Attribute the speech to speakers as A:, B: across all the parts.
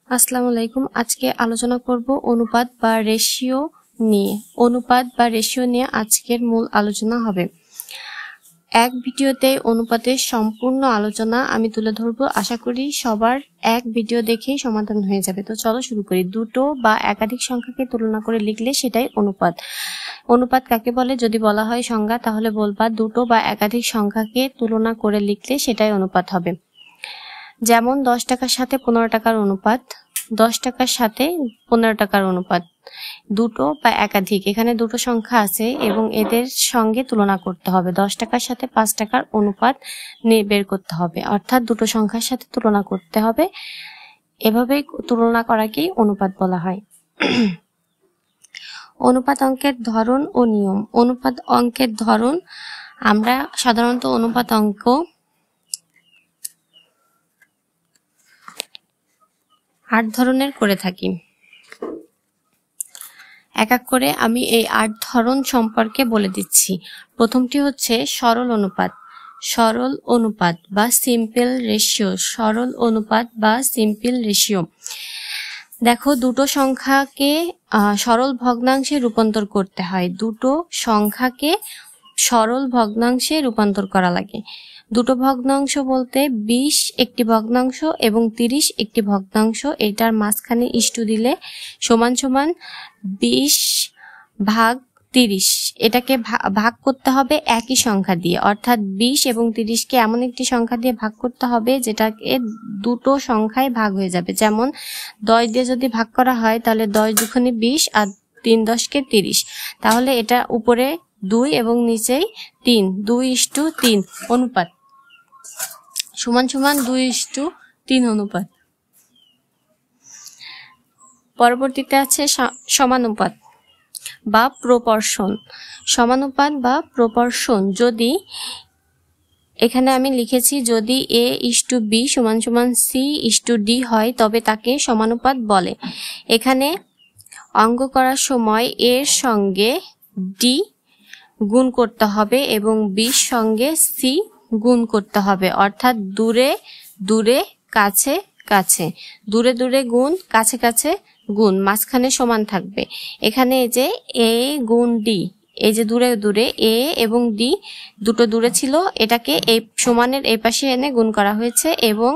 A: আসসালামু আলাইকুম। আজকে আলোচনা করব অনুপাত বা রেশিও নিয়ে। অনুপাত বা রেশিও নিয়ে আজকের মূল আলোচনা হবে। এক ভিডিওতে অনুপাতের সম্পূর্ণ আলোচনা আমি তুলে ধরবো। আশা করি সবার এক ভিডিও দেখেই সমাধান হয়ে যাবে। তো চলো শুরু করি। দুটো বা একাধিক সংখ্যাকে তুলনা করে লিখলে সেটাই অনুপাত। অনুপাত কাকে বলে? যদি বলা হয় সংজ্ঞা, তাহলে বলবা দুটো বা একাধিক সংখ্যাকে তুলনা করে লিখলে সেটাই অনুপাত হবে। যেমন 10 টাকার সাথে 15 টাকার অনুপাত, 10 টাকার সাথে 15 টাকার অনুপাত। দুটো বা একাধিক, এখানে দুটো সংখ্যা আছে এবং এদের সঙ্গে তুলনা করতে হবে। 10 টাকার সাথে 5 টাকার অনুপাত বের করতে হবে, অর্থাৎ দুটো সংখ্যার সাথে তুলনা করতে হবে। এভাবেই তুলনা করাকেই অনুপাত বলা হয়। অনুপাত অঙ্কের ধরন ও নিয়ম। অনুপাত অঙ্কের ধরন, আমরা সাধারণত অনুপাত অঙ্ক 8 ধরনের করে থাকি। এক এক করে আমি এই 8 ধরন সম্পর্কে বলে দিচ্ছি। প্রথমটি হচ্ছে সরল অনুপাত। সরল অনুপাত বা সিম্পল রেশিও। সরল অনুপাত বা সিম্পল রেশিও। দেখো, দুটো সংখ্যাকে সরল ভগ্নাংশে রূপান্তর করতে হয়। দুটো সংখ্যাকে সরল ভগ্নাংশে রূপান্তর করা লাগে। দুটো ভগ্নাংশ বলতে 20 একটি ভগ্নাংশ এবং 30 একটি ভগ্নাংশ। এটার মাঝখানে ইস্টু দিলে সমান সমান 20 ভাগ 30। এটাকে ভাগ করতে হবে একই সংখ্যা দিয়ে, অর্থাৎ 20 এবং 30কে এমন একটি সংখ্যা দিয়ে ভাগ করতে হবে যেটাকে দুটো সংখ্যায় ভাগ হয়ে যাবে। যেমন 10 দিয়ে যদি ভাগ করা হয় তাহলে 10 দুগুণে 20 আর 3 10কে 30। তাহলে এটা উপরে 2 এবং নিচেই 3, 2:3 অনুপাত সমান সমান 2:3 অনুপাত। পরবর্তীতে আছে সমানুপাত বা প্রপরশন। সমানুপাত বা প্রপরশন, যদি এখানে আমি লিখেছি যদি A:B সমান সমান C:D হয় তবে তাকে সমানুপাত বলে। এখানে অঙ্ক করার সময় এর সঙ্গে D গুণ করতে হবে এবং B'র সঙ্গে C গুণ করতে হবে, অর্থাৎ দূরে দূরে কাছে কাছে, দূরে দূরে গুণ, কাছে কাছে গুণ, মাঝখানে সমান থাকবে। এখানে এই যে A গুণ D, এই যে দূরে দূরে A এবং D দুটো দূরে ছিল, এটাকে এই সমানের এই পাশে এনে গুণ করা হয়েছে এবং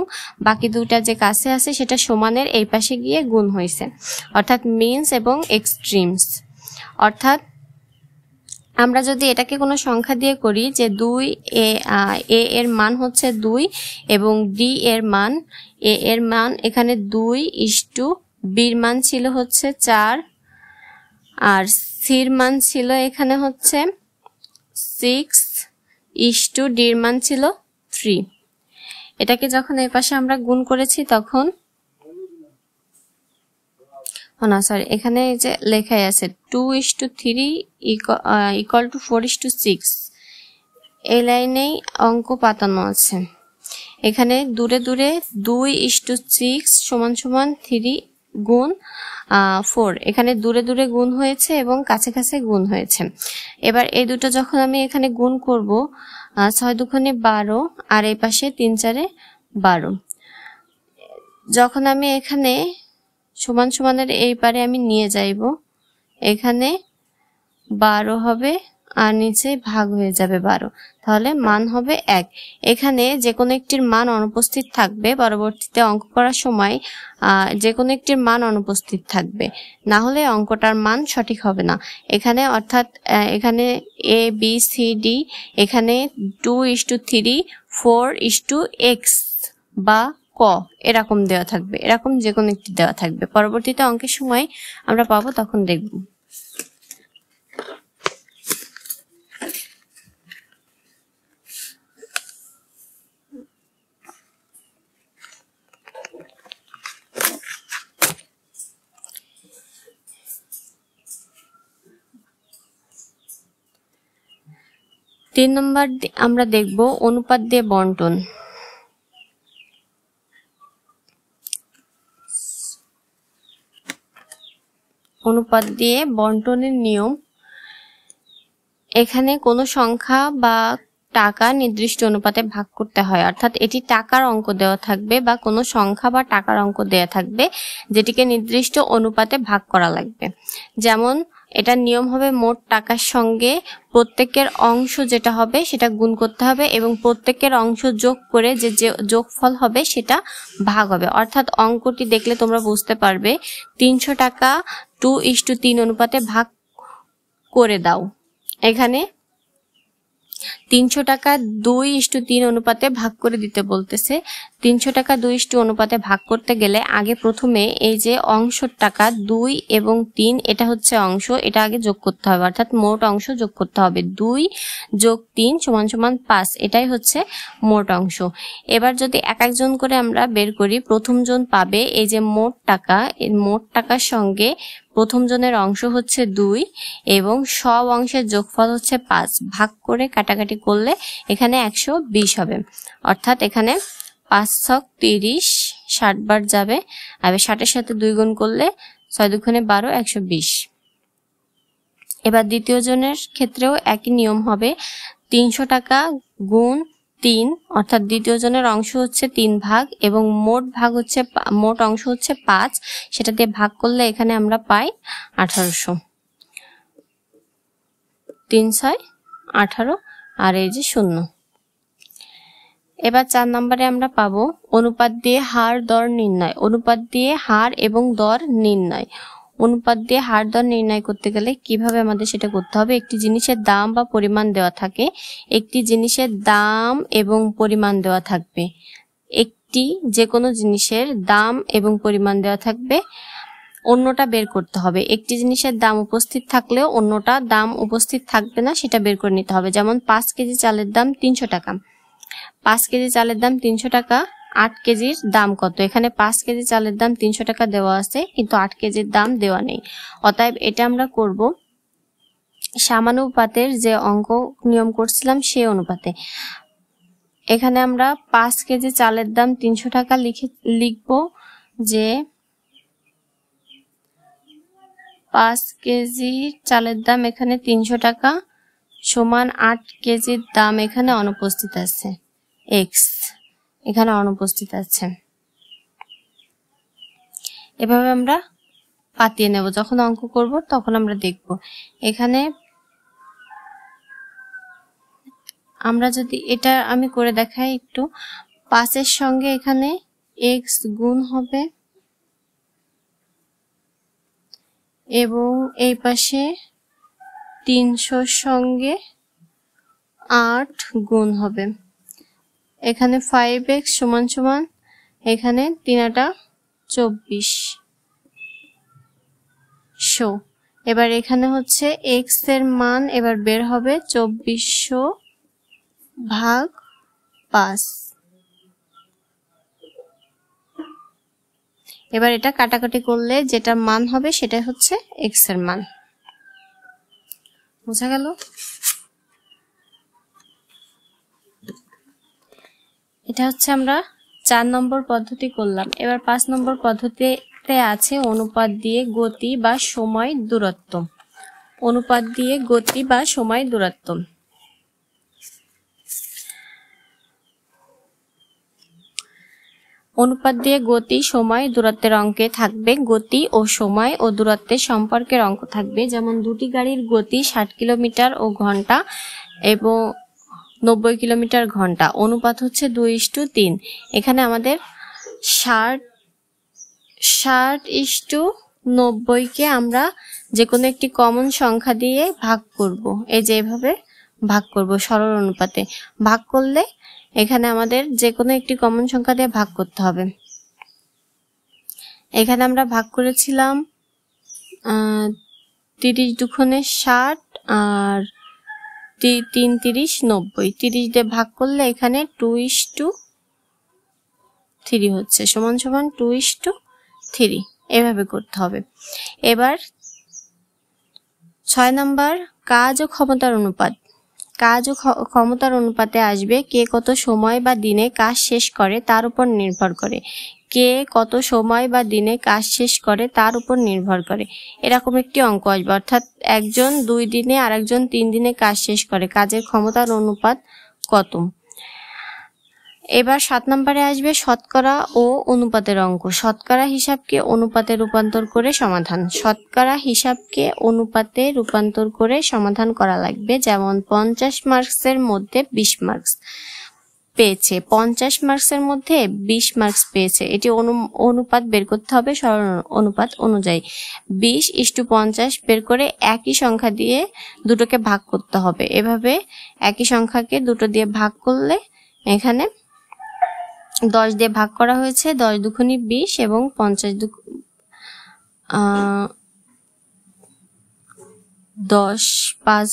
A: বাকি দুটা যে কাছে আছে সেটা সমানের এই পাশে গিয়ে গুণ হয়েছে, অর্থাৎ মিনস এবং এক্সট্রিমস। অর্থাৎ আমরা যদি এটাকে কোনো সংখ্যা দিয়ে করি যে A এর মান হচ্ছে 2 এবং D এর মান, A এর মান এখানে 2:B এর মান ছিল হচ্ছে 4 আর সির মান ছিল এখানে হচ্ছে 6:D এর মান ছিল 3। এটাকে যখন এই পাশে আমরা গুণ করেছি তখন এখানে যে লেখাই আছে 2:3 ইকুয়াল টু 4:6, এই লাইনেই অঙ্ক পাতানো আছে। এখানে দূরে দূরে 2:6 সমান সমান 3 গুণ 4, এখানে দূরে দূরে গুণ হয়েছে এবং কাছে কাছে গুণ হয়েছে। এবার এই দুটো যখন আমি এখানে গুণ করব, 6 দুগুণে 12 আর এই পাশে 3 4 12। যখন আমি এখানে সমান সমানের এই পারে আমি নিয়ে যাইব, এখানে 12 হবে আর নিচে ভাগ হয়ে যাবে 12, তাহলে মান হবে 1। এখানে যে কোনো একটির মান অনুপস্থিত থাকবে, পরবর্তীতে অঙ্ক করার সময় যে কোনো একটির মান অনুপস্থিত থাকবে, না হলে অঙ্কটার মান সঠিক হবে না। এখানে অর্থাৎ এখানে ABCD, এখানে 2:3 4:x বা ক এরকম দেওয়া থাকবে, এরকম যে কোনো একটি দেওয়া থাকবে। পরবর্তীতে অঙ্কের সময় আমরা পাবো, তখন দেখব। তিন নম্বর আমরা দেখব অনুপাত দিয়ে বন্টন। অনুপাত দিয়ে বন্টনের নিয়ম। এখানে কোনো সংখ্যা বা টাকা নির্দিষ্ট অনুপাতে ভাগ করতে হয়, অর্থাৎ এটি টাকার অঙ্ক দেওয়া থাকবে বা কোনো সংখ্যা বা টাকার অঙ্ক দেওয়া থাকবে যেটিকে নির্দিষ্ট অনুপাতে ভাগ করা লাগবে। যেমন এটার নিয়ম হবে মোট টাকার সঙ্গে প্রত্যেকের অংশ যেটা হবে সেটা গুণ করতে হবে এবং প্রত্যেকের অংশ যোগ করে যে যোগফল হবে সেটা ভাগ হবে। অর্থাৎ অঙ্কটি দেখলে তোমরা বুঝতে পারবে 300 টাকা 2:3 অনুপাতে ভাগ করে দাও। এখানে 300 টাকা 2:3 অনুপাতে ভাগ করে দিতে বলতেছে। 300 টাকা 2:3 অনুপাতে ভাগ করতে গেলে আগে প্রথমে এই যে অংশের টাকা 2 এবং 3 এটা হচ্ছে অংশ, এটা আগে যোগ করতে হবে, অর্থাৎ মোট অংশ যোগ করতে হবে। 2 যোগ 3 সমান সমান 5, এটাই হচ্ছে মোট অংশ। এবার যদি এক একজন করে আমরা বের করি, প্রথম জন পাবে এই যে মোট টাকা, এই মোট টাকার সঙ্গে প্রথম জনের অংশ হচ্ছে 2 এবং সব অংশের যোগফল হচ্ছে 5, ভাগ করে কাটাকাটি করলে এখানে 120 হবে। অর্থাৎ এখানে 5 ছক 30, 60 বার যাবে, আর 60-এর সাথে 2 গুণ করলে 6 দুগুণে 12, 120। এবার দ্বিতীয় জনের ক্ষেত্রেও একই নিয়ম হবে, 300 টাকা গুণ 3, অর্থাৎ দ্বিতীয় জনের অংশ হচ্ছে 3 ভাগ এবং মোট অংশ হচ্ছে 5, সেটা দিয়ে ভাগ করলে এখানে আমরা পাই 1800। 3 6 18 আর এই যে 0। এবার 4 নম্বরে আমরা পাবো অনুপাত দিয়ে হার দর নির্ণয়। অনুপাত দিয়ে হার এবং দর নির্ণয়। অনুপাত দিয়ে হার দর নির্ণয় করতে গেলে কিভাবে আমাদের সেটা করতে হবে, একটি জিনিসের দাম বা পরিমাণ দেওয়া থাকে, একটি জিনিসের দাম এবং পরিমাণ দেওয়া থাকবে, একটি যে কোনো জিনিসের দাম এবং পরিমাণ দেওয়া থাকবে, অন্যটা বের করতে হবে। একটি জিনিসের দাম উপস্থিত থাকলেও অন্যটা দাম উপস্থিত থাকবে না, সেটা বের করে নিতে হবে। যেমন 5 কেজি চালের দাম 300 টাকা, 5 কেজি চালের দাম 300 টাকা, 8 কেজির দাম কত? এখানে 5 কেজি চালের দাম 300 টাকা দেওয়া আছে কিন্তু 8 কেজির দাম দেওয়া নেই। অতএব এটা আমরা করব সমানুপাতের যে অঙ্ক নিয়ম করছিলাম সেই অনুপাতে। এখানে আমরা 5 কেজি চালের দাম 300 টাকা লিখব যে 5 কেজি চালের দাম এখানে 300 টাকা সমান 8 কেজির দাম এখানে অনুপস্থিত আছে, এক্স এখানে অনুপস্থিত আছে। এভাবে আমরা পাতিয়ে নেব, যখন অঙ্ক করব তখন আমরা দেখব। এখানে আমরা যদি এটা আমি করে দেখাই একটু, 5-এর সঙ্গে এখানে এক্স গুণ হবে এবং এই পাশে 300-র সঙ্গে 8 গুণ হবে। এখানে 5x সমান সমান এখানে 3 2400। এবার এখানে হচ্ছে x এর মান এবার বের হবে 2400 ভাগ 5। এবার এটা কাটাকাটি করলে যেটা মান হবে সেটা হচ্ছে x এর মান। বুঝা গেল? এটা হচ্ছে আমরা 4 নম্বর পদ্ধতি করলাম। এবার 5 নম্বর পদ্ধতিতে আছে অনুপাত দিয়ে গতি বা সময় দূরত্ব। অনুপাত দিয়ে গতি বা সময় দূরত্ব। অনুপাত দিয়ে গতি সময় দূরত্বের অঙ্কে থাকবে গতি ও সময় ও দূরত্বের সম্পর্কের অঙ্ক থাকবে। যেমন দুটি গাড়ির গতি 60 কিলোমিটার ও ঘন্টা এবং 90 কিলোমিটার ঘন্টা, অনুপাত হচ্ছে 2:3। এখানে আমাদের 60:90 আমরা যে কোনো একটি কমন সংখ্যা দিয়ে ভাগ করব। এই যে এভাবে ভাগ করব সরল অনুপাতে। ভাগ করলে এখানে আমাদের যে কোনো একটি কমন সংখ্যা দিয়ে ভাগ করতে হবে। এখানে আমরা ভাগ করেছিলাম 30 দুগুণে 60 আর 3 30 90, 30 দিয়ে ভাগ করলে এখানে 2:3 হচ্ছে, সমান সমান 2:3। এভাবে করতে হবে। এবার 6 নাম্বার কাজ ও ক্ষমতার অনুপাত। কাজ ও ক্ষমতার অনুপাতে আসবে কে কত সময় বা দিনে কাজ শেষ করে তার উপর নির্ভর করে। কে কত সময় বা দিনে কাজ শেষ করে তার উপর নির্ভর করে, এরকম একটি অঙ্ক আসবে। অর্থাৎ একজন 2 দিনে আর একজন 3 দিনে কাজ শেষ করে, কাজের ক্ষমতার অনুপাত কত। এবার 7 নম্বরে আসবে শতকরা ও অনুপাতের অঙ্ক। শতকরা হিসাবকে অনুপাতে রূপান্তর করে সমাধান। শতকরা হিসাবকে অনুপাতে রূপান্তর করে সমাধান করা লাগবে। যেমন 50 মার্কসের মধ্যে 20 মার্কস পেয়েছে, 50 মার্কসের মধ্যে 20 মার্কস পেয়েছে, এটি অনুপাত বের করতে হবে সরল অনুপাত অনুযায়ী। 20:50 বের করে একই সংখ্যা দিয়ে দুটোকে ভাগ করতে হবে। এভাবে একই সংখ্যাকে দুটো দিয়ে ভাগ করলে এখানে 10 দিয়ে ভাগ করা হয়েছে, 10 দুগুণে 20 এবং 50 10 5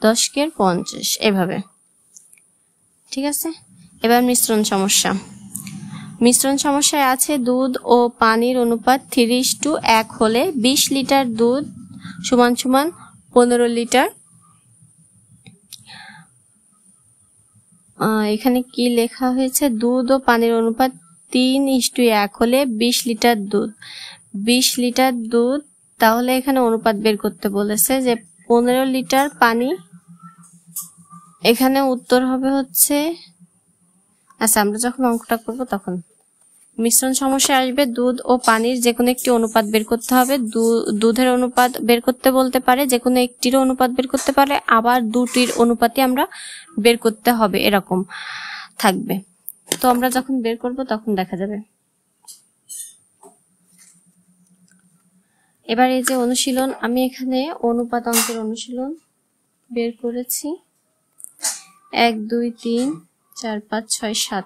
A: 10 কে 50 এভাবে। ঠিক আছে। এবার মিশ্রণ সমস্যা। মিশ্রণ সমস্যায় আছে দুধ ও পানির অনুপাত 3:1 হলে 20 লিটার দুধ সমান সমান 15 লিটার। এখানে কি লেখা হয়েছে? দুধ ও পানির অনুপাত 3:1 হলে 20 লিটার দুধ। 20 লিটার দুধ, তাহলে এখানে অনুপাত বের করতে বলেছে যে 15 লিটার পানি। এখানে উত্তর হবে হচ্ছে, আচ্ছা আমরা যখন অঙ্কটা করব তখন। মিশ্রণ সমস্যা আসবে দুধ ও পানির যে কোনো একটি অনুপাত বের করতে হবে। দুধের অনুপাত বের করতে বলতে পারে, যে কোনো একটির অনুপাত বের করতে পারে, আবার দুটির অনুপাতই আমরা বের করতে হবে, এরকম থাকবে। তো আমরা যখন বের করব তখন দেখা যাবে। এবার এই যে অনুশীলন, আমি এখানে অনুপাত অঙ্কের অনুশীলন বের করেছি। 1 2 3 4 5 6 7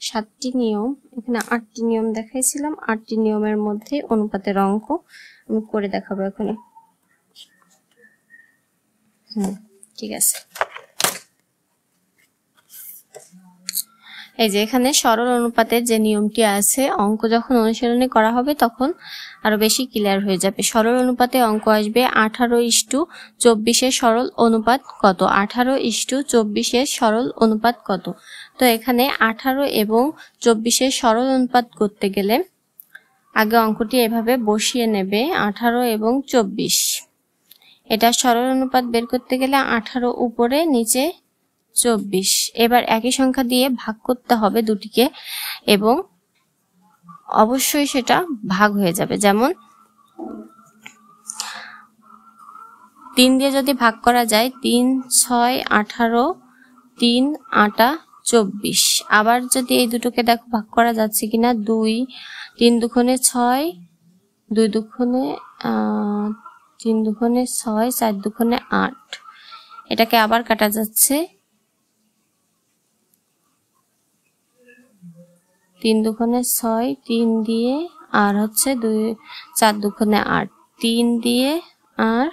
A: 7টি নিয়ম, এখানে 8টি নিয়ম দেখাইছিলাম। 8টি নিয়মের মধ্যে অনুপাতের অঙ্ক আমি করে দেখাবো এখন। ঠিক আছে। এই যে এখানে সরল অনুপাতের যে নিয়মটি আছে, অঙ্ক যখন অনুশীলনে করা হবে তখন আরো বেশি ক্লিয়ার হয়ে যাবে। সরল অনুপাতে অঙ্ক আসবে 18:24 এর সরল অনুপাত কত? 18:24 এর সরল অনুপাত কত? তো এখানে 18 এবং 24 এর সরল অনুপাত করতে গেলে আগে অঙ্কটি এভাবে বসিয়ে নেবে, 18 এবং 24। এটা সরল অনুপাত বের করতে গেলে 18 উপরে, নিচে 24। এবার একই সংখ্যা দিয়ে ভাগ করতে হবে দুটিকে, এবং অবশ্যই সেটা ভাগ হয়ে যাবে। যেমন 3 দিয়ে যদি ভাগ করা যায়, 3 6 18, 3 8 24। আবার যদি এই দুটোকে দেখো ভাগ করা যাচ্ছে কিনা, 2 3 দুগুণে 6, 2 দুগুণে 3 দুগুণে 6, 4 দুগুণে 8। এটাকে আবার কাটা যাচ্ছে, 3 দুগুণে 6, 3 দিয়ে আর হচ্ছে 2 4 দুগুণে 8, 3 দিয়ে আর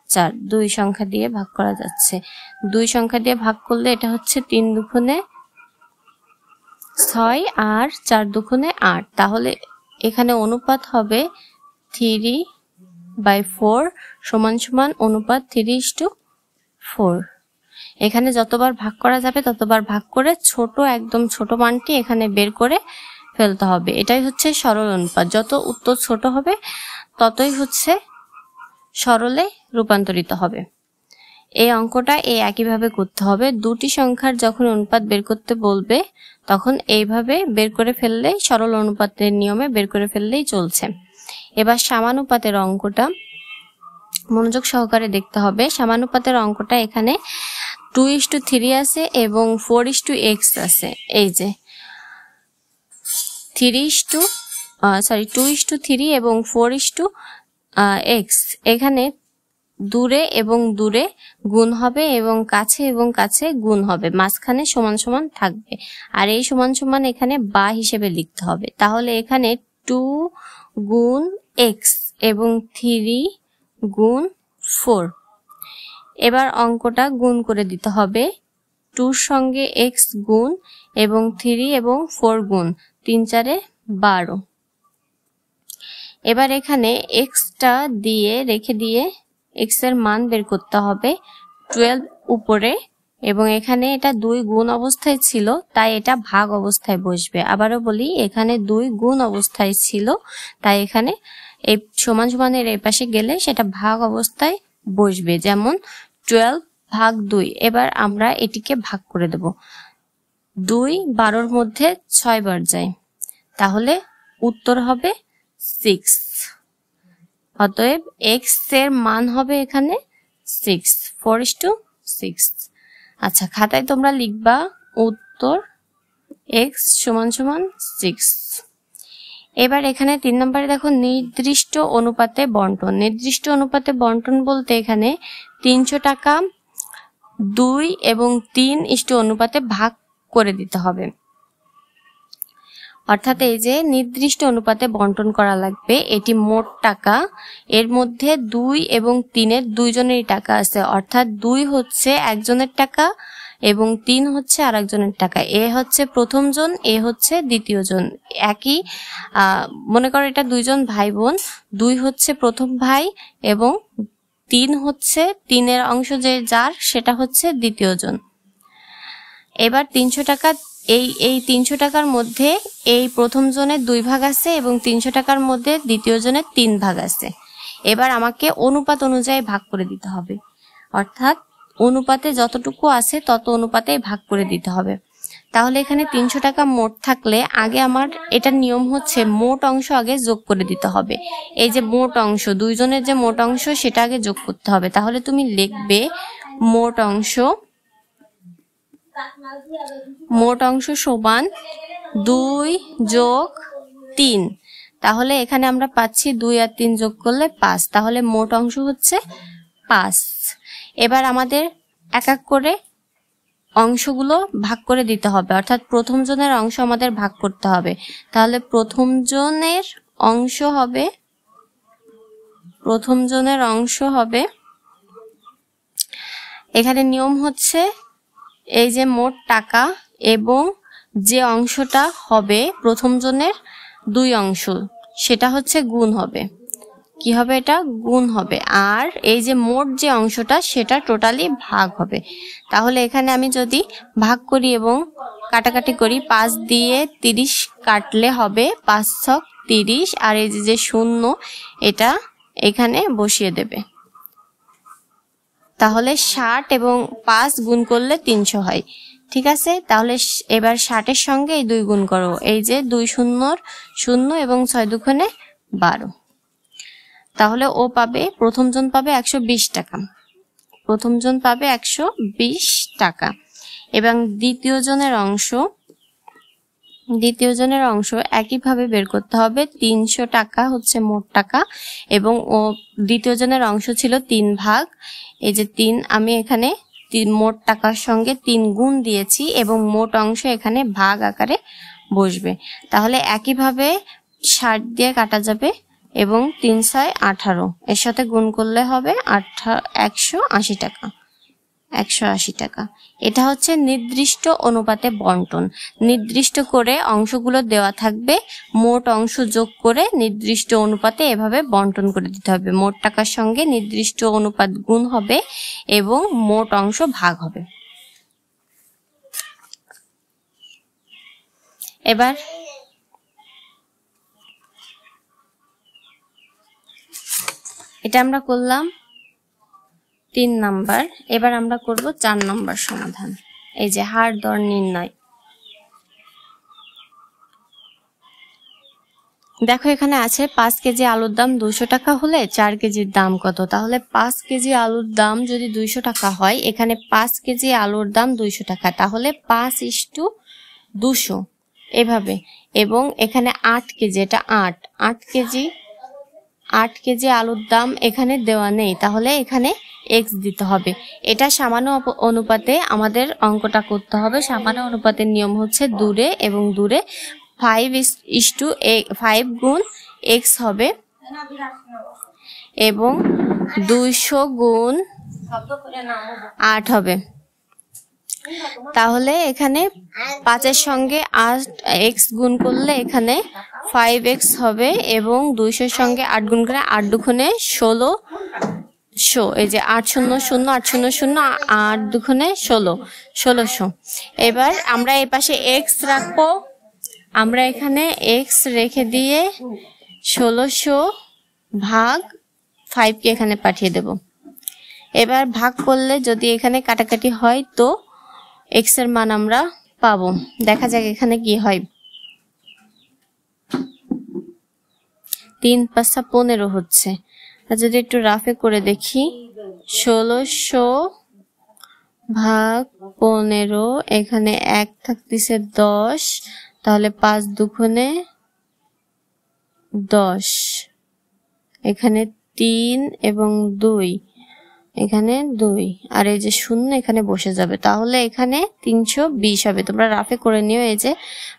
A: 4, 2 সংখ্যা দিয়ে ভাগ করা যাচ্ছে। 2 সংখ্যা দিয়ে ভাগ করলে এটা হচ্ছে 3 দুগুণে 6 আর 4 দুগুণে 8। তাহলে এখানে অনুপাত হবে 3/4 সমান সমান অনুপাত 3:4। এখানে যতবার ভাগ করা যাবে ততবার ভাগ করে একদম ছোট মানটি এখানে বের করে ফেলতে হবে। এটাই হচ্ছে সরল অনুপাত। যত উত্তর ছোট হবে ততই হচ্ছে সরলে রূপান্তরিত হবে। এই অঙ্কটা একইভাবে করতে হবে। দুটি সংখ্যার যখন অনুপাত বের করতে বলবে তখন এইভাবে বের করে ফেললেই, সরল অনুপাতের নিয়মে বের করে ফেললেই চলছে। এবার সমানুপাতের অঙ্কটা মনোযোগ সহকারে দেখতে হবে। সমানুপাতের অঙ্কটা এখানে 2:3 আছে এবং 4:x আছে। এই যে 2:3 এবং 4:x, এখানে দূরে এবং দূরে গুণ হবে এবং কাছে গুণ হবে, মাঝখানে সমান সমান থাকবে। আর এই সমান সমান এখানে বা হিসেবে লিখতে হবে। তাহলে এখানে 2 গুণ x এবং 3 গুণ 4। এবার অঙ্কটা গুণ করে দিতে হবে। 2 সঙ্গে x গুণ এবং 3 এবং 4 গুণ, 3 4 12। এবার এখানে xটা দিয়ে রেখে দিয়ে x এর মান বের করতে হবে 12 উপরে, এবং এখানে এটা 2 গুণ অবস্থায় ছিল তাই এটা ভাগ অবস্থায় বসবে। আবারও বলি, এখানে 2 গুণ অবস্থায় ছিল তাই এখানে এই সমান সমানের এই পাশে গেলে সেটা ভাগ অবস্থায় বসবে। যেমন 12 ভাগ 2। এবার আমরা এটিকে ভাগ করে দেব। 2 12 মধ্যে 6 বার যায়, তাহলে উত্তর হবে 6। অতএব x এর মান হবে এখানে 6, 4:6। আচ্ছা, খাতায় তোমরা লিখবা উত্তর x = 6। এবার এখানে 3 নম্বরে দেখো নির্দিষ্ট অনুপাতে বন্টন। নির্দিষ্ট অনুপাতে বন্টন বলতে এখানে 300 টাকা 2 এবং 3 অনুপাতে ভাগ করে দিতে হবে। অর্থাৎ এই যে নির্দিষ্ট অনুপাতে বন্টন করা লাগবে, এটি মোট টাকা, এর মধ্যে 2 এবং 3 এর দুইজনেরই টাকা আছে। অর্থাৎ 2 হচ্ছে একজনের টাকা এবং 3 হচ্ছে আরেকজনের টাকা। এ হচ্ছে প্রথম জন, এ হচ্ছে দ্বিতীয় জন। একই মনে করো এটা দুইজন ভাই বোন, 2 হচ্ছে প্রথম ভাই এবং 3 হচ্ছে 3 এর অংশ যে যার, সেটা হচ্ছে দ্বিতীয় জন। এবার 300 টাকা, এই 300 টাকার মধ্যে এই প্রথম জনের 2 ভাগ আছে এবং 300 টাকার মধ্যে দ্বিতীয় জনের 3 ভাগ আছে। এবার আমাকে অনুপাত অনুযায়ী ভাগ করে দিতে হবে, অর্থাৎ অনুপাতে যতটুকু আছে তত অনুপাতে ভাগ করে দিতে হবে। তাহলে এখানে 300 টাকা মোট থাকলে আগে আমার এটার নিয়ম হচ্ছে মোট অংশ আগে যোগ করে দিতে হবে। এই যে মোট অংশ, দুইজনের যে মোট অংশ সেটা আগে যোগ করতে হবে। তাহলে তুমি লিখবে মোট অংশ সমান 2 যোগ 3। তাহলে এখানে আমরা পাচ্ছি 2 আর 3 যোগ করলে 5, তাহলে মোট অংশ হচ্ছে 5। এবার আমাদের এক এক করে অংশগুলো ভাগ করে দিতে হবে, অর্থাৎ প্রথম জনের অংশ আমাদের ভাগ করতে হবে। তাহলে প্রথম জনের অংশ হবে এখানে নিয়ম হচ্ছে এই যে মোট টাকা এবং যে অংশটা হবে প্রথম জনের 2 অংশ, সেটা হচ্ছে গুণ হবে। কি হবে? এটা গুণ হবে। আর এই যে মোট যে অংশটা সেটা টোটালি ভাগ হবে। তাহলে এখানে আমি যদি ভাগ করি এবং কাটাকাটি করি, 5 দিয়ে 30 কাটলে হবে 5 ছক 30, আর এই যে 0 এটা এখানে বসিয়ে দেবে। তাহলে 60 এবং 5 গুণ করলে 300 হয়। ঠিক আছে, তাহলে এবার 60 এর সঙ্গে এই 2 গুণ করো, এই যে 2 শূন্যর 0 এবং 6 দুগুণে 12। তাহলে ও পাবে, প্রথম জন পাবে 120 টাকা, প্রথম জন পাবে 120 টাকা। এবং দ্বিতীয় জনের অংশ একইভাবে বের করতে হবে। 300 টাকা হচ্ছে মোট টাকা এবং ও দ্বিতীয় জনের অংশ ছিল 3 ভাগ। এই যে 3 আমি এখানে মোট টাকার সঙ্গে 3 গুণ দিয়েছি এবং মোট অংশ এখানে ভাগ আকারে বসবে। তাহলে একইভাবে 60 দিয়ে কাটা যাবে এবং 3 6 18, এর সাথে গুণ করলে হবে 180 টাকা। 180 টাকা। এটা হচ্ছে নির্দিষ্ট অনুপাতে বন্টন। নির্দিষ্ট করে অংশগুলো দেওয়া থাকবে, মোট অংশ যোগ করে নির্দিষ্ট অনুপাতে এভাবে বন্টন করে দিতে হবে। মোট টাকার সঙ্গে নির্দিষ্ট অনুপাত গুণ হবে এবং মোট অংশ ভাগ হবে। এবার এটা আমরা করলাম 3 নাম্বার। এবার আমরা করব 4 নাম্বার সমাধান। এই যে হার দর নির্ণয়। দেখো এখানে আছে 5 কেজি আলুর দাম 200 টাকা হলে 4 কেজির দাম কত? তাহলে 5 কেজি আলুর দাম যদি 200 টাকা হয়, এখানে 5 কেজি আলুর দাম 200 টাকা, তাহলে 5:200 এভাবে। এবং এখানে 8 কেজি, এটা 8 কেজি আলুর দাম এখানে দেওয়া নেই, তাহলে এখানে x দিতে হবে। এটা সামান্য অনুপাতে আমাদের অঙ্কটা করতে হবে। সামান্য অনুপাতের নিয়ম হচ্ছে দূরে এবং দূরে 5 গুণ x হবে এবং 200 গুণ 8 হবে। তাহলে এখানে 5 এর সঙ্গে 8x গুণ করলে এখানে 5x হবে এবং 200 এর সঙ্গে 8 গুণ করে 8 দুগুণে 1600। এই যে 800 800 8 দুগুণে 1600। এবার আমরা এই পাশে x রাখবো, আমরা এখানে x রেখে দিয়ে 1600 ভাগ 5 কে এখানে পাঠিয়ে দেব। এবার ভাগ করলে যদি এখানে কাটাকাটি হয় তো x এর মান আমরা পাবো। দেখা যাক এখানে কি হয়। 3 × 5 = 15 হচ্ছে। যদি একটু রাফে করে দেখি, 1600 ভাগ 15, এখানে 1 থাকতেছে 10, তাহলে 5 দুগুণে 10, এখানে 3 এবং 2, এখানে 2, আর এই যে 0 এখানে বসে যাবে, তাহলে এখানে 320 হবে। তোমরা রাফে করে নিও। এই যে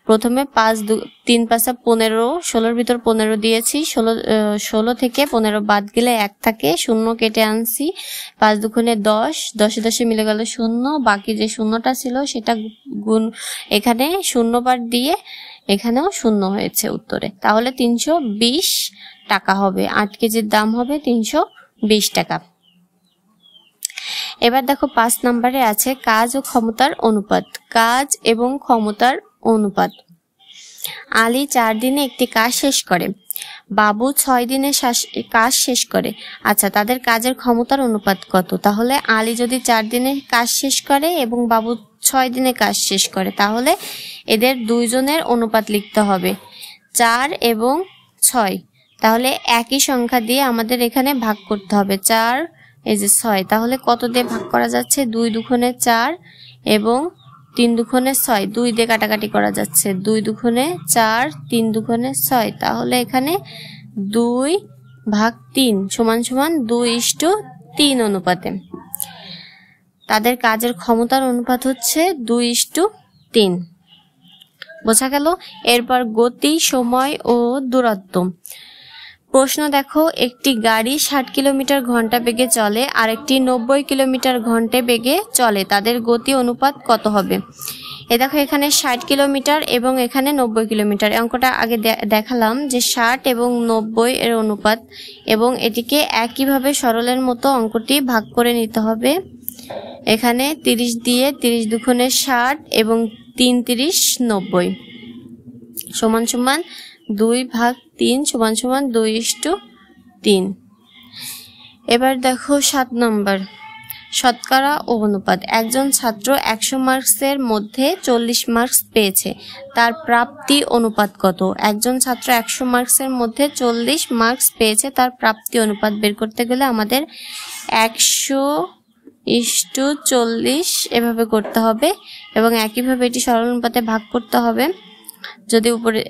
A: প্রথমে 3 × 5 = 15, 16-র ভিতর 15 দিয়েছি, 16 থেকে 15 বাদ গেলে 1 থাকে, 0 কেটে আনছি, 5 দুগুণে 10, 10 10 মিলে গেল 0, বাকি যে শূন্যটা ছিল সেটা গুণ এখানে 0 বার দিয়ে এখানেও 0 হয়েছে উত্তরে, তাহলে 320 টাকা হবে। 8 কেজির দাম হবে 320 টাকা। এবার দেখো 5 নম্বরে আছে কাজ ও ক্ষমতার অনুপাত। কাজ এবং ক্ষমতার অনুপাত। আলী 4 দিনে একটি কাজ শেষ করে, বাবু 6 দিনে কাজ শেষ করে। আচ্ছা, তাদের কাজের ক্ষমতার অনুপাত কত? তাহলে আলী যদি 4 দিনে কাজ শেষ করে এবং বাবু 6 দিনে কাজ শেষ করে, তাহলে এদের দুইজনের অনুপাত লিখতে হবে 4 এবং 6। তাহলে একই সংখ্যা দিয়ে আমাদের এখানে ভাগ করতে হবে। 4 এই যে 6, তাহলে কত দিয়ে ভাগ করা যাচ্ছে? 2 দুগুণে 4 এবং 3 দুগুণে 6, 2 দিয়ে কাটাকাটি করা যাচ্ছে, 2 দুগুণে 4, 3 দুগুণে 6, তাহলে এখানে 2/3 = 2:3 অনুপাতে। তাদের কাজের ক্ষমতার অনুপাত হচ্ছে 2:3। বোঝা গেল? এরপর গতি, সময় ও দূরত্ব। প্রশ্ন দেখো, একটি গাড়ি 60 কিলোমিটার ঘন্টা বেগে চলে, আরেকটি 90 কিলোমিটার ঘন্টা বেগে চলে, তাদের গতি অনুপাত কত হবে? দেখো এখানে 60 কিলোমিটার এবং এখানে 90 কিলোমিটার। অঙ্কটা আগে দেখালাম যে 60 এবং 90 এর অনুপাত, এবং এটিকে একইভাবে সরলের মতো অঙ্কটি ভাগ করে নিতে হবে। এখানে 30 দিয়ে 30 দুগুণে 60 এবং 3 × 30 = 2/3 = 2:3। এবার দেখো 7 নম্বর, শতকরা ও অনুপাত। একজন ছাত্র 100 মার্কসের মধ্যে 40 মার্কস পেয়েছে, তার প্রাপ্তি অনুপাত কত? একজন ছাত্র 100 মার্কসের মধ্যে 40 মার্কস পেয়েছে, তার প্রাপ্তি অনুপাত বের করতে গেলে আমাদের 100:40 এভাবে করতে হবে, এবং একইভাবে এটি সরল অনুপাতে ভাগ করতে হবে। যদি উপরে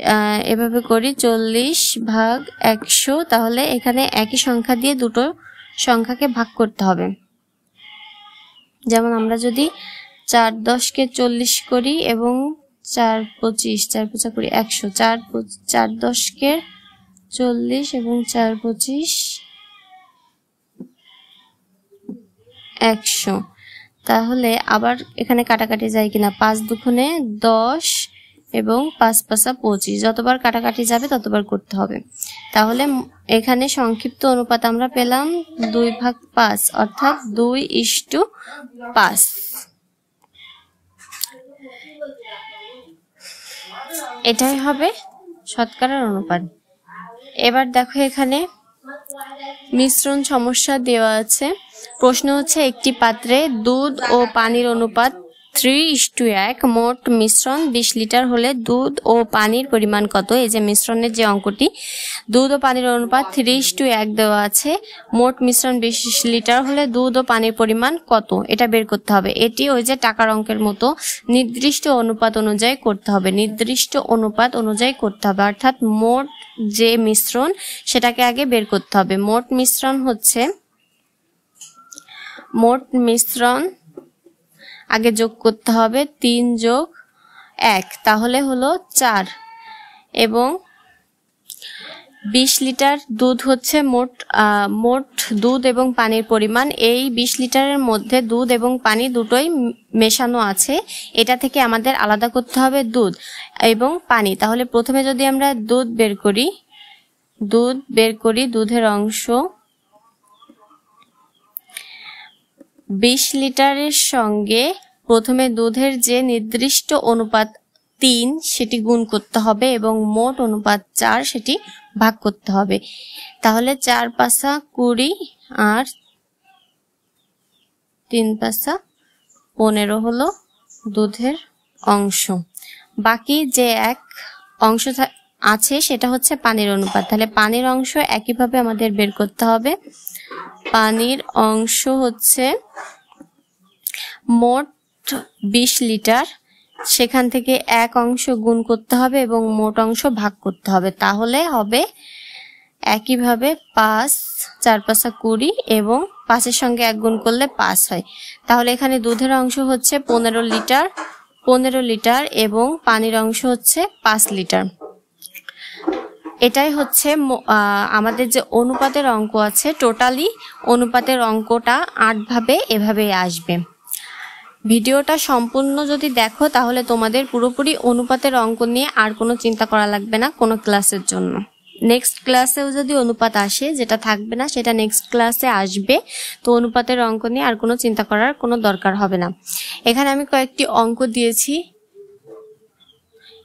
A: এভাবে করি 40/100, তাহলে এখানে একই সংখ্যা দিয়ে দুটো সংখ্যাকে ভাগ করতে হবে। যেমন আমরা যদি 4 10 কে 40 করি এবং 4 25 করি 100, 4 10 কে 40 এবং 4 25 100, তাহলে আবার এখানে কাটাকাটি যায় কিনা? 5 দুগুণে 10 এবং 5 × 5 = 25, যতবার কাটাকাটি যাবে ততবার করতে হবে। তাহলে এখানে সংক্ষিপ্ত অনুপাত আমরা পেলাম 2/5, অর্থাৎ 2:5। এটাই হবে শতকরার অনুপাত। এবার দেখো এখানে মিশ্রণ সমস্যা দেওয়া আছে। প্রশ্ন হচ্ছে, একটি পাত্রে দুধ ও পানির অনুপাত 3:1, মোট মিশ্রণ 20 লিটার হলে দুধ ও পানির পরিমাণ কত? এই যে মিশ্রণের যে অঙ্কটি, দুধ ও পানির অনুপাত 3:1 দেওয়া আছে, মোট মিশ্রণ 20 লিটার হলে দুধ ও পানির পরিমাণ কত? এটা বের করতে হবে। এটি ওই যে টাকার অঙ্কের মতো নির্দিষ্ট অনুপাত অনুযায়ী করতে হবে, অর্থাৎ মোট যে মিশ্রণ সেটাকে আগে বের করতে হবে। মোট মিশ্রণ আগে যোগ করতে হবে, 3 + 1, তাহলে হলো 4, এবং 20 লিটার দুধ হচ্ছে মোট দুধ এবং পানির পরিমাণ। এই 20 লিটারের মধ্যে দুধ এবং পানি দুটোই মেশানো আছে, এটা থেকে আমাদের আলাদা করতে হবে দুধ এবং পানি। তাহলে প্রথমে যদি আমরা দুধ বের করি, দুধের অংশ 20 লিটারের সঙ্গে প্রথমে দুধের যে নির্দিষ্ট অনুপাত 3 সেটি গুণ করতে হবে, এবং মোট অনুপাত 4 সেটি ভাগ করতে হবে। তাহলে 4 × 5 = 20, আর 3 5 15 হলো দুধের অংশ। বাকি যে এক অংশ আছে সেটা হচ্ছে পানির অনুপাত। তাহলে পানির অংশ একইভাবে আমাদের বের করতে হবে। পানির অংশ হচ্ছে মোট 20 লিটার, সেখান থেকে এক অংশ গুণ করতে হবে এবং মোট অংশ ভাগ করতে হবে, তাহলে হবে একইভাবে 5 4 5 20 এবং 5 এর সঙ্গে 1 গুণ করলে 5 হয়। তাহলে এখানে দুধের অংশ হচ্ছে 15 লিটার এবং পানির অংশ হচ্ছে 5 লিটার। এটাই হচ্ছে আমাদের যে অনুপাতের অঙ্ক আছে, টোটালি অনুপাতের অঙ্কটা 8 ভাবে এভাবেই আসবে। ভিডিওটা সম্পূর্ণ যদি দেখো তাহলে তোমাদের পুরোপুরি অনুপাতের অঙ্ক নিয়ে আর কোনো চিন্তা করা লাগবে না কোনো ক্লাসের জন্য। নেক্সট ক্লাসেও যদি অনুপাত আসে, যেটা থাকবে না সেটা নেক্সট ক্লাসে আসবে, তো অনুপাতের অঙ্ক নিয়ে আর কোনো চিন্তা করার কোনো দরকার হবে না। এখানে আমি কয়েকটি অঙ্ক দিয়েছি,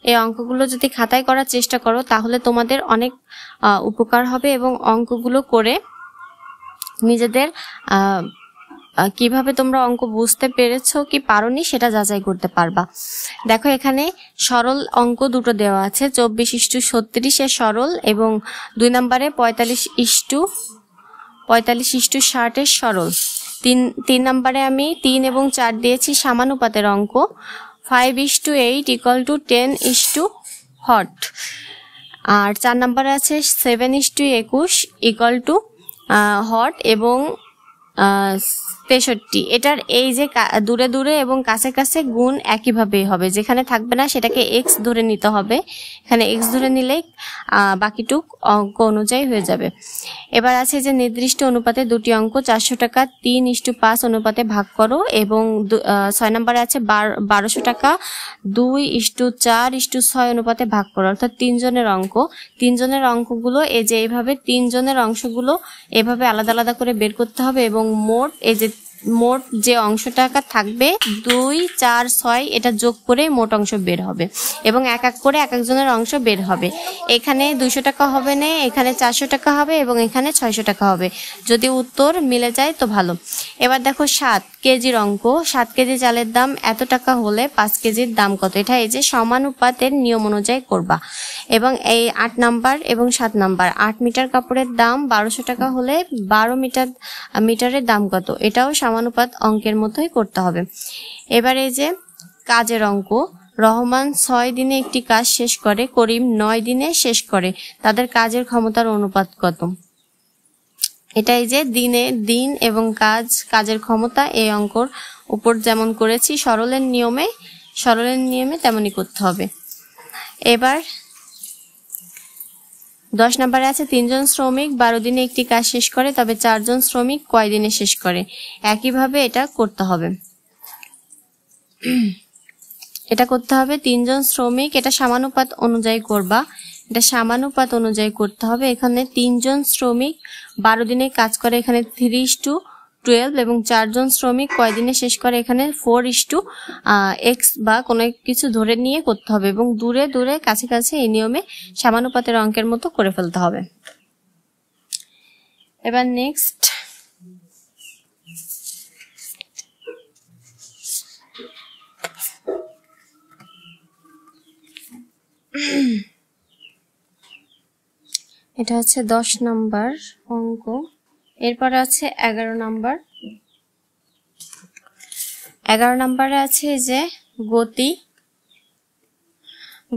A: এই অঙ্কগুলো যদি খাতায় করার চেষ্টা করো তাহলে তোমাদের অনেক উপকার হবে এবং অঙ্কগুলো করে নিজেদের কিভাবে তোমরা অঙ্ক বুঝতে পেরেছো কি পারোনি সেটা যাচাই করতে পারবা। দেখো এখানে সরল অঙ্ক দুটো দেওয়া আছে, 24:36 এর সরল এবং 2 নম্বরে 45:60 এর সরল। তিন নম্বরে আমি 3 এবং 4 দিয়েছি সমানুপাতের অঙ্ক, 5:8 = 10 হট। আর 4 নম্বরে আছে 7:21 = হট এবং 63। এটার এই যে দূরে দূরে এবং কাছে কাছে গুণ একইভাবেই হবে, যেখানে থাকবে না সেটাকে এক্স ধরে নিতে হবে। এখানে এক্স ধরে নিলেই বাকিটুক অঙ্ক অনুযায়ী হয়ে যাবে। এবার আছে যে নির্দিষ্ট অনুপাতে দুটি অঙ্ক, 400 টাকা 3:5 অনুপাতে ভাগ করো এবং 6 নম্বরে আছে 1200 টাকা 2:4:6 অনুপাতে ভাগ করো, অর্থাৎ 3 জনের অঙ্ক। 3 জনের অঙ্কগুলো এই যে এইভাবে 3 জনের অংশগুলো এভাবে আলাদা আলাদা করে বের করতে হবে এবং মোট যে অংশটা থাকবে 2 4 6 এটা যোগ করে মোট অংশ বের হবে এবং এক এক করে এক একজনের অংশ বের হবে। এখানে 200 টাকা হবে না, এখানে 400 টাকা হবে এবং এখানে 600 টাকা হবে। যদি উত্তর মিলে যায় তো ভালো। এবার দেখো 7 কেজির অঙ্ক, 7 কেজি চালের দাম এত টাকা হলে 5 কেজির দাম কত? এটা এই যে সমানুপাতের নিয়ম অনুযায়ী করবা। এবং এই 8 নাম্বার এবং 7 নাম্বার, 8 মিটার কাপড়ের দাম 1200 টাকা হলে 12 মিটারের দাম কত? এটাও সমানুপাত অঙ্কের মতোই করতে হবে। এবার এই যে কাজের অঙ্ক, রহমান 6 দিনে একটি কাজ শেষ করে, করিম 9 দিনে শেষ করে, তাদের কাজের ক্ষমতার অনুপাত কত? এটা এই যে দিন এবং কাজের ক্ষমতা, এই অঙ্কর উপর যেমন করেছি সরলের নিয়মে তেমনই করতে হবে। এবার 10 নম্বরে আছে 3 জন শ্রমিক 12 দিনে একটি কাজ শেষ করে, তবে 4 জন শ্রমিক কয় দিনে শেষ করে? একইভাবে এটা করতে হবে। 3 জন শ্রমিক, এটা সমানুপাত অনুযায়ী করবা, এটা সমানুপাত অনুযায়ী করতে হবে। এখানে 3 জন শ্রমিক 12 দিনে কাজ করে, এখানে 3:12 এবং 4 জন শ্রমিক কয় দিনে শেষ করে? এখানে 4:x বা কোনো কিছু ধরে নিয়ে করতে হবে এবং দূরে দূরে কাছে কাছে এই নিয়মে সমানুপাতের অঙ্কের মতো করে ফেলতে হবে। এবার নেক্সট এটা হচ্ছে 10 নাম্বার অঙ্ক। এরপর আছে 11 নাম্বার। 11 নাম্বারে আছে যে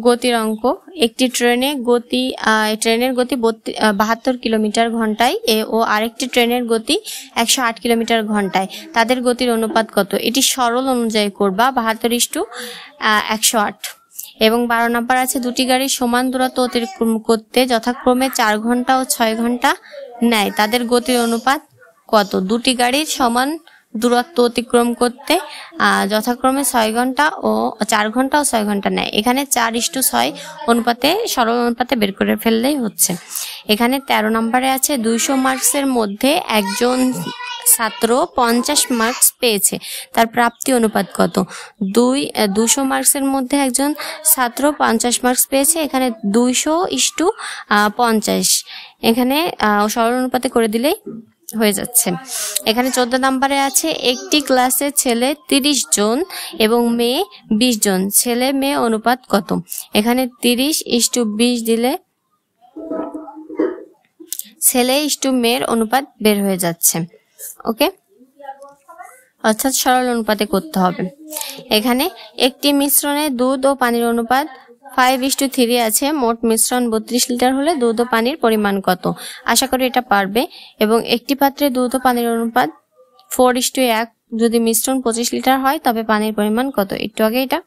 A: গতির অঙ্ক। একটি ট্রেনের গতি 72 কিলোমিটার ঘন্টায় ও আরেকটি ট্রেনের গতি 108 কিলোমিটার ঘন্টায়, তাদের গতির অনুপাত কত? এটি সরল অনুযায়ী করবা, 72:108। এবং 12 নাম্বার আছে দুটি গাড়ি সমান দূরত্ব অতিক্রম করতে যথাক্রমে 4 ঘন্টা ও 6 ঘন্টা নেয়, তাদের গতির অনুপাত কত? দুটি গাড়ির সমান দূরত্ব অতিক্রম করতে যথাক্রমে 6 ঘন্টা ও 4 ঘন্টা ও 6 ঘন্টা নেয়। এখানে 4:6 অনুপাতে সরল অনুপাতে বের করে ফেললেই হচ্ছে। এখানে 13 নম্বরে আছে 200 মার্কসের মধ্যে একজন ছাত্র 50 মার্কস পেয়েছে, তার প্রাপ্তি অনুপাত কত? 200 মার্কসের মধ্যে একজন ছাত্র 50 মার্কস পেয়েছে, এখানে 200:50, এখানে সরল অনুপাতে করে দিলেই হয়ে যাচ্ছে। এখানে 14 নম্বরে আছে একটি ক্লাসে ছেলে 30 জন এবং মেয়ে 20 জন, ছেলে মেয়ে অনুপাত কত? এখানে 30:20 দিলে ছেলে ইস্টু মেয়ের অনুপাত বের হয়ে যাচ্ছে। ওকে, অর্থাৎ সরল অনুপাতে করতে হবে। এখানে একটি মিশ্রণে দুধ ও পানির অনুপাত 5:3 আছে, মোট মিশ্রণ 32 লিটার হলে দুধ ও পানির পরিমাণ কত? আশা করি এটা পারবে। এবং একটি পাত্রে দুধ ও পানির অনুপাত 4:1, যদি মিশ্রণ 25 লিটার হয় তবে পানির পরিমাণ কত? একটু আগে এটা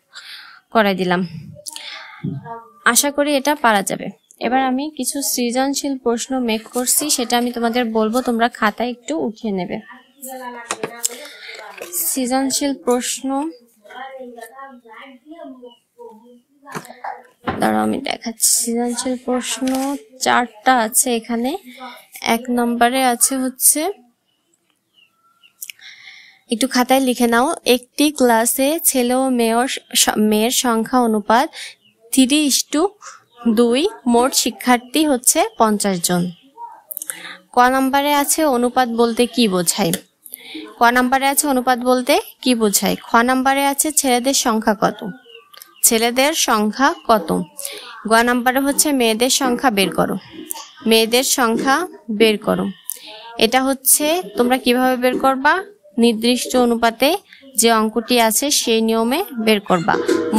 A: করাই দিলাম, আশা করি এটা পারা যাবে। এবার আমি কিছু সৃজনশীল প্রশ্ন মেক করছি, সেটা আমি তোমাদের বলবো, তোমরা খাতায় একটু উঠিয়ে নেবে। সৃজনশীল প্রশ্ন, দাঁড়াও আমি দেখাচ্ছি। সৃজনশীল প্রশ্ন 4টা আছে এখানে। 1 নম্বরে আছে হচ্ছে, একটু খাতায় লিখে নাও, একটি ক্লাসে ছেলে ও মেয়ের সংখ্যা অনুপাত 3:2, মোট শিক্ষার্থী হচ্ছে 50 জন। ক নম্বরে আছে অনুপাত বলতে কি বোঝায়? ক নম্বরে আছে অনুপাত বলতে কি বোঝায়? খ নম্বরে আছে ছেলেদের সংখ্যা কত? ছেলেদের সংখ্যা কত? গ নম্বরে হচ্ছে মেয়েদের সংখ্যা বের করো। মেয়েদের সংখ্যা বের করো। এটা হচ্ছে তোমরা কিভাবে বের করবা? নির্দিষ্ট অনুপাতে যে অঙ্কটি আছে সেই নিয়মে বের করবা।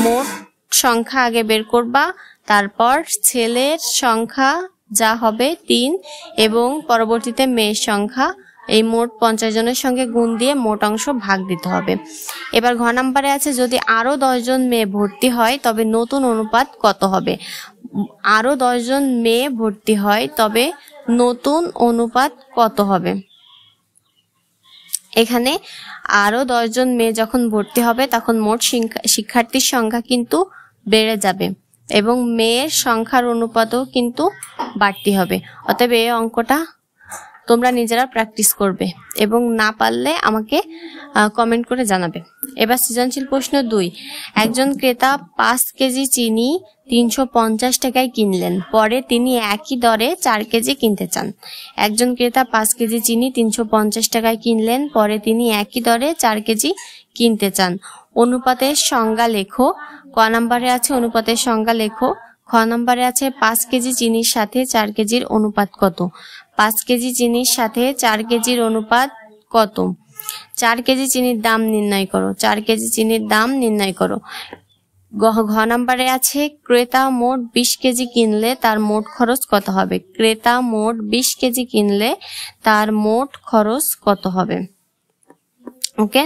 A: মোট সংখ্যা আগে বের করবা, তারপর ছেলের সংখ্যা যা হবে 3 এবং পরবর্তীতে মেয়ের সংখ্যা, এই মোট 50 জনের সঙ্গে গুণ দিয়ে মোট অংশ ভাগ দিতে হবে। এবার ঘ নম্বরে আছে যদি আরো 10 জন মেয়ে ভর্তি হয় তবে নতুন অনুপাত কত হবে? আরো 10 জন মেয়ে ভর্তি হয় তবে নতুন অনুপাত কত হবে? এখানে আরো 10 জন মেয়ে যখন ভর্তি হবে তখন মোট শিক্ষার্থীর সংখ্যা কিন্তু বেড়ে যাবে এবং মেয়ের সংখ্যার অনুপাতও কিন্তু বাড়তি হবে। অতএব এই অঙ্কটা তোমরা নিজেরা প্র্যাকটিস করবে এবং না পারলে আমাকে কমেন্ট করে জানাবে। এবার সৃজনশীল প্রশ্ন 2, একজন ক্রেতা 5 কেজি চিনি 350 টাকায় কিনলেন, পরে তিনি একই দরে 4 কেজি কিনতে চান। একজন ক্রেতা 5 কেজি চিনি 350 টাকায় কিনলেন, পরে তিনি একই দরে 4 কেজি কিনতে চান। অনুপাতের সংজ্ঞা লেখো। ক নম্বরে আছে অনুপাতের সংজ্ঞা লেখো। খ নম্বরে আছে 5 কেজি চিনির সাথে 4 কেজির অনুপাত কত? 5 কেজি চিনির সাথে 4 কেজির অনুপাত কত? 4 কেজি চিনির দাম নির্ণয় করো। 4 কেজি চিনির দাম নির্ণয় করো। ঘ নম্বরে আছে ক্রেতা মোট 20 কেজি কিনলে তার মোট খরচ কত হবে? ক্রেতা মোট 20 কেজি কিনলে তার মোট খরচ কত হবে? ওকে,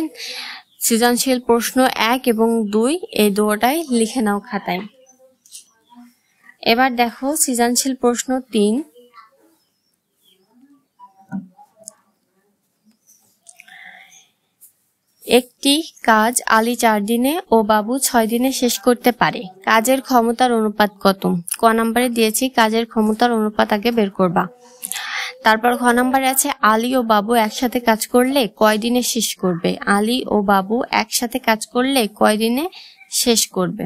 A: সৃজনশীল প্রশ্ন 1 এবং 2 এই দুটোটাই লিখে নাও খাতায়। এবার দেখো সৃজনশীল প্রশ্ন 3, একটি কাজ আলী 4 দিনে ও বাবু 6 দিনে শেষ করতে পারে, কাজের ক্ষমতার অনুপাত কত? ক নম্বরে দিয়েছি কাজের ক্ষমতার অনুপাত আগে বের করবা। তারপর খ নম্বরে আছে আলী ও বাবু একসাথে কাজ করলে কয় দিনে শেষ করবে? আলী ও বাবু একসাথে কাজ করলে কয় দিনে শেষ করবে?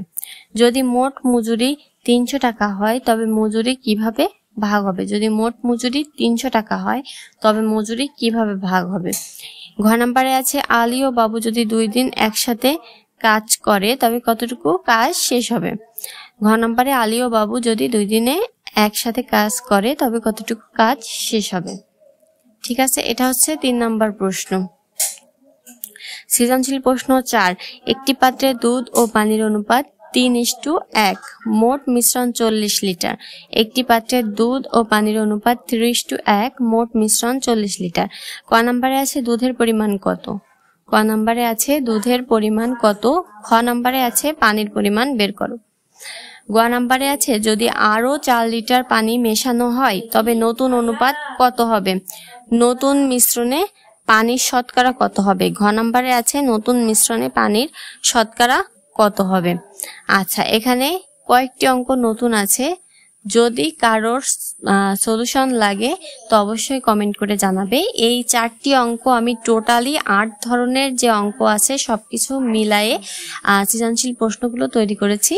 A: যদি মোট মজুরি 300 টাকা হয় তবে মজুরি কিভাবে ভাগ হবে? যদি মোট মজুরি 300 টাকা হয় তবে মজুরি কিভাবে ভাগ হবে? ঘ নম্বরে আছে আলী ও বাবু যদি 2 দিন একসাথে কাজ করে তবে কতটুকু কাজ শেষ হবে? ঘ নম্বরে আলী ও বাবু যদি 2 দিনে একসাথে কাজ করে তবে কতটুকু কাজ শেষ হবে? ঠিক আছে, এটা হচ্ছে 3 নম্বর প্রশ্ন। সৃজনশীল প্রশ্ন 4, একটি পাত্রে দুধ ও পানির অনুপাত 3:1, মোট মিশ্রণ 40 লিটার। একটি পাত্রে দুধ ও পানির অনুপাত 3:1, মোট মিশ্রণ 40 লিটার। ক নম্বরে আছে দুধের পরিমাণ কত? ক নম্বরে আছে দুধের পরিমাণ কত? খ নম্বরে আছে পানির পরিমাণ বের করো। গ নম্বরে আছে যদি আরো 4 লিটার পানি মেশানো হয় তবে নতুন অনুপাত কত হবে? নতুন মিশ্রণে পানির শতকরা কত হবে? ঘ নম্বরে আছে নতুন মিশ্রণে পানির শতকরা কত হবে? আচ্ছা, এখানে কয়েকটি অঙ্ক নতুন আছে, যদি কারোর সলিউশন লাগে তো অবশ্যই কমেন্ট করে জানাবে। এই 4টি অঙ্ক আমি টোটালি 8 ধরনের যে অঙ্ক আছে সবকিছু মিলায়ে সৃজনশীল প্রশ্নগুলো তৈরি করেছি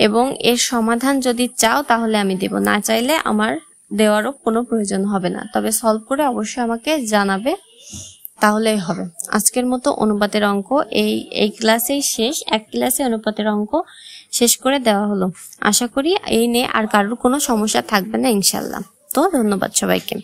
A: এবং এর সমাধান যদি চাও তাহলে আমি দেব, না চাইলে আমার দেওয়ারও কোনো প্রয়োজন হবে না, তবে সলভ করে অবশ্যই আমাকে জানাবে, তাহলেই হবে। আজকের মতো অনুপাতের অঙ্ক এই ক্লাসেই শেষ। এক ক্লাসে অনুপাতের অঙ্ক শেষ করে দেওয়া হলো। আশা করি এই নিয়ে আর কারোর কোনো সমস্যা থাকবে না ইনশাল্লাহ। তো ধন্যবাদ সবাইকে।